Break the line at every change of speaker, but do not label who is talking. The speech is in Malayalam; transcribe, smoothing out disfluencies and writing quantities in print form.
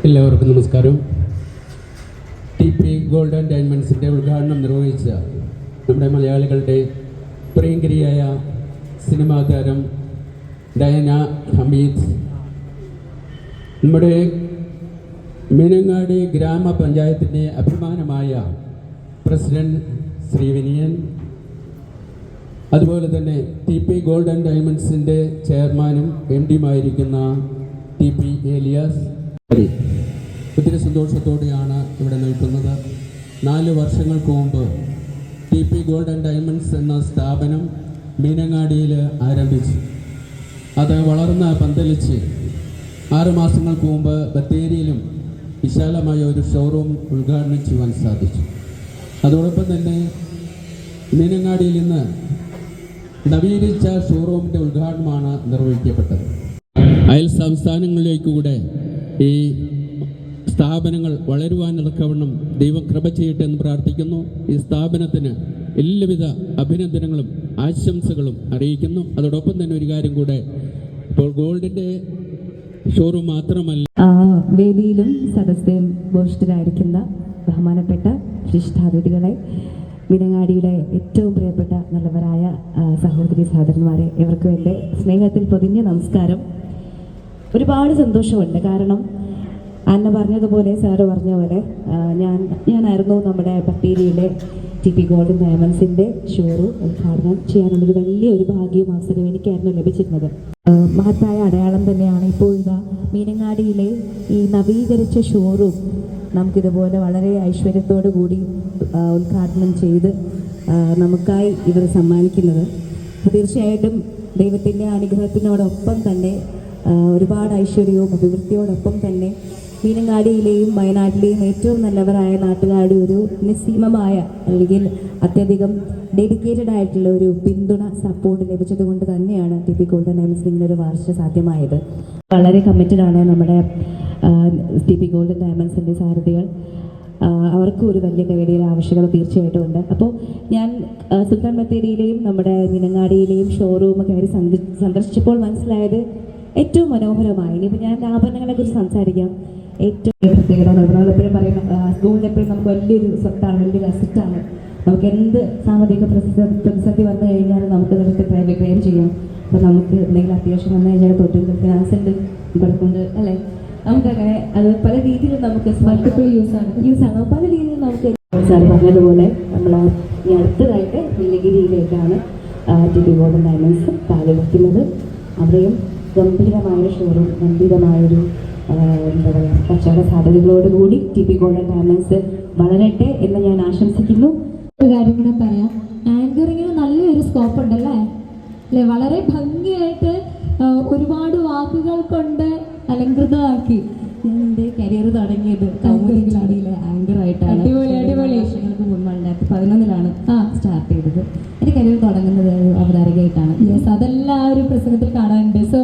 എല്ലാവർക്കും നമസ്കാരം. TP ഗോൾഡ് ആൻഡ് ഡയമണ്ട്സിൻ്റെ ഉദ്ഘാടനം നിർവഹിച്ച നമ്മുടെ മലയാളികളുടെ പ്രിയങ്കരിയായ സിനിമാ താരം ഡയന ഹമീദ്, നമ്മുടെ മീനങ്ങാടി ഗ്രാമപഞ്ചായത്തിൻ്റെ അഭിമാനമായ പ്രസിഡന്റ് ശ്രീ വിനയൻ, അതുപോലെ തന്നെ TP ഗോൾഡ് ആൻഡ് ഡയമണ്ട്സിൻ്റെ ചെയർമാനും MD-യുമായിരിക്കുന്ന TP ഏലിയാസ്, ഒത്തിരി സന്തോഷത്തോടെയാണ് ഇവിടെ നിൽക്കുന്നത്. 4 വർഷങ്ങൾക്ക് മുമ്പ് TP ഗോൾഡ് ആൻഡ് ഡയമണ്ട്സ് എന്ന സ്ഥാപനം മീനങ്ങാടിയിൽ ആരംഭിച്ചു. അത് വളർന്ന് പന്തലിച്ച് 6 മാസങ്ങൾക്ക് മുമ്പ് ബത്തേരിയിലും വിശാലമായ ഒരു ഷോറൂം ഉദ്ഘാടനം ചെയ്യുവാൻ സാധിച്ചു. അതോടൊപ്പം തന്നെ മീനങ്ങാടിയിൽ ഇന്ന് നവീകരിച്ച ഷോറൂമിൻ്റെ ഉദ്ഘാടനമാണ് നിർവഹിക്കപ്പെട്ടത്. അയൽ സംസ്ഥാനങ്ങളിലേക്കൂടെ ഈ സ്ഥാപനങ്ങൾ വളരുവാനിടക്കവണ്ണം ദൈവം കൃപ ചെയ്യട്ടെ എന്ന് പ്രാർത്ഥിക്കുന്നു. ഈ സ്ഥാപനത്തിന് എല്ലാവിധ അഭിനന്ദനങ്ങളും ആശംസകളും അറിയിക്കുന്നു. അതോടൊപ്പം തന്നെ ഒരു കാര്യം കൂടെ, ഇപ്പോൾ ഗോൾഡിൻ്റെ ഷോറൂം മാത്രമല്ല,
വേദിയിലും സദസ്യരും ഭൂഷിതരായിരിക്കുന്ന ബഹുമാനപ്പെട്ട വിശിഷ്ടാതിഥികളെ, മീനങ്ങാടിയുടെ ഏറ്റവും പ്രിയപ്പെട്ട നല്ലവരായ സഹോദരി സഹോദരന്മാരെ, ഇവർക്കും എൻ്റെ സ്നേഹത്തിൽ പൊതിഞ്ഞ നമസ്കാരം. ഒരുപാട് സന്തോഷമുണ്ട്. കാരണം അന്ന പറഞ്ഞതുപോലെ, സാറ് പറഞ്ഞ പോലെ ഞാനായിരുന്നു നമ്മുടെ ബത്തേരിയിലെ TP ഗോൾഡ് ആൻഡ് ഡയമണ്ട്സിൻ്റെ ഷോറൂം ഉദ്ഘാടനം ചെയ്യാനുള്ളൊരു വലിയൊരു ഭാഗ്യവും അവസരവും എനിക്കായിരുന്നു ലഭിച്ചിരുന്നത്. മഹത്തായ അടയാളം തന്നെയാണ് ഇപ്പോൾ ഇതാ മീനങ്ങാടിയിലെ ഈ നവീകരിച്ച ഷോറൂം നമുക്കിതുപോലെ വളരെ ഐശ്വര്യത്തോടു കൂടി ഉദ്ഘാടനം ചെയ്ത് നമുക്കായി ഇവർ സമ്മാനിക്കുന്നത്. തീർച്ചയായിട്ടും ദൈവത്തിൻ്റെ അനുഗ്രഹത്തിനോടൊപ്പം തന്നെ ഒരുപാട് ഐശ്വര്യവും അഭിവൃദ്ധിയോടൊപ്പം തന്നെ മീനങ്ങാടിയിലെയും വയനാട്ടിലെയും ഏറ്റവും നല്ലവരായ നാട്ടുകാരുടെ ഒരു നിസ്സീമമായ അല്ലെങ്കിൽ അത്യധികം ഡെഡിക്കേറ്റഡ് ആയിട്ടുള്ള ഒരു പിന്തുണ, സപ്പോർട്ട് ലഭിച്ചതുകൊണ്ട് തന്നെയാണ് TP ഗോൾഡ് ആൻഡ് ഡയമണ്ട്സിന് ഇങ്ങനെ ഒരു വളർച്ച സാധ്യമായത്. വളരെ കമ്മിറ്റഡ് ആണ് നമ്മുടെ TP ഗോൾഡ് ആൻഡ് ഡയമണ്ട്സിൻ്റെ സാരഥികൾ. അവർക്കും ഒരു വലിയ കൈയടിയുടെ ആവശ്യകത തീർച്ചയായിട്ടും ഉണ്ട്. അപ്പോൾ ഞാൻ സുൽത്താൻ ബത്തേരിയിലെയും നമ്മുടെ മീനങ്ങാടിയിലെയും ഷോറൂം കയറി സന്ദർശിച്ചപ്പോൾ മനസ്സിലായത് ഏറ്റവും മനോഹരമായി. ഇനിയിപ്പോൾ ഞാൻ ആഭരണങ്ങളെ കുറിച്ച് സംസാരിക്കാം. ഏറ്റവും പ്രത്യേകത നമ്മളെപ്പോഴും പറയും, ഗോൾഡ് എപ്പോഴും നമുക്ക് വലിയൊരു സ്വത്താണ്, വലിയൊരു അസറ്റാണ്. നമുക്ക് എന്ത് സാമ്പത്തിക പ്രതിസന്ധി വന്നു കഴിഞ്ഞാലും നമുക്ക് അതെടുത്ത് ക്ലെയിം ചെയ്യാം. അപ്പോൾ നമുക്ക് എന്തെങ്കിലും അത്യാവശ്യം വന്നു കഴിഞ്ഞാൽ തൊട്ട് ഫിനാൻസിൻ്റെ കൊണ്ട് അല്ലേ, നമുക്കങ്ങനെ അത് പല രീതിയിലും നമുക്ക് മൾട്ടിപ്പിൾ യൂസാണ് പല രീതിയിലും നമുക്ക്. സാർ പറഞ്ഞതുപോലെ നമ്മൾ ഈ അടുത്തതായിട്ട് നീലഗിരിയിലേക്കാണ് TP ഗോൾഡ് ആൻഡ് ഡയമണ്ട്സ് കാലുവയ്ക്കുന്നത്. അവിടെയും ഗംഭീരമായ ഷോറൂം, ഗംഭീരമായൊരു എന്താ പറയുക കച്ചവട സാധ്യതകളോടുകൂടി TP ഗോൾഡ് ആൻഡ് ഡയമണ്ട്സ് വളരട്ടെ എന്ന് ഞാൻ ആശംസിക്കുന്നു.
ഒരു കാര്യം കൂടെ പറയാം, ആങ്കറിങ്ങിന് നല്ലൊരു സ്കോപ്പ് ഉണ്ടല്ലേ അല്ലേ? വളരെ ഭംഗിയായിട്ട് ഒരുപാട് വാക്കുകൾ കൊണ്ട് അലങ്കൃതമാക്കി
എൻ്റെ കരിയർ തുടങ്ങിയത് ആങ്കർ ആയിട്ടാണ്. വർഷങ്ങൾക്ക് മുമ്പ് 2011 സ്റ്റാർട്ട് ചെയ്തത്. എൻ്റെ കരിയർ തുടങ്ങുന്നത് അവതാരകയായിട്ടാണ്.
അതെല്ലാം ഒരു പ്രസംഗത്തിൽ കാണാനുണ്ട്. സോ